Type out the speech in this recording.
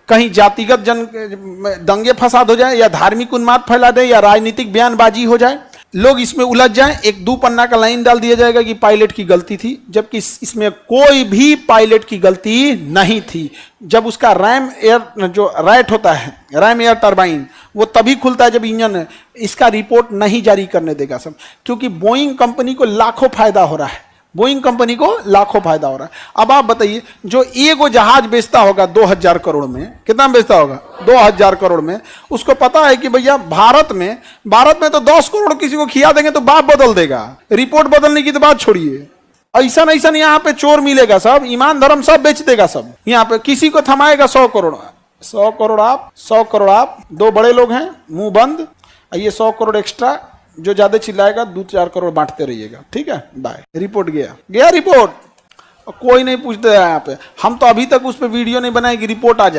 कहीं जातिगत दंगे फसाद हो जाए, या धार्मिक उन्माद फैला दे, या राजनीतिक बयानबाजी हो जाए, लोग इसमें उलझ जाएं, एक 2 पन्ना का लाइन डाल दिया जाएगा कि पायलट की गलती थी, जबकि इसमें कोई भी पायलट की गलती नहीं थी। जब उसका रैम एयर जो रैट होता है, रैम एयर टरबाइन, वो तभी खुलता है जब इंजन इसका रिपोर्ट नहीं जारी करने देगा सब, क्योंकि बोइंग कंपनी को लाखों फायदा हो रहा है, बोइंग कंपनी को लाखों फायदा हो रहा है। अब आप बताइए, जो एगो जहाज बेचता होगा 2000 करोड़ में, कितना बेचता होगा 2000 करोड़ में, उसको पता है कि भैया भारत में तो 10 करोड़ किसी को खिया देंगे तो बाप बदल देगा, रिपोर्ट बदलने की तो बात छोड़िए। ऐसा यहाँ पे चोर मिलेगा, सब ईमान धर्म सब बेच देगा सब। यहाँ पे किसी को थमाएगा 100 करोड़, 100 करोड़ आप, 100 करोड़ आप, 2 बड़े लोग हैं मुंह बंद, ये 100 करोड़ एक्स्ट्रा, जो ज्यादा चिल्लाएगा 2-4 करोड़ बांटते रहिएगा, ठीक है, बाय। रिपोर्ट गया रिपोर्ट, कोई नहीं पूछते हैं यहाँ पे। हम तो अभी तक उस पर वीडियो नहीं बनाए कि रिपोर्ट आ जाए।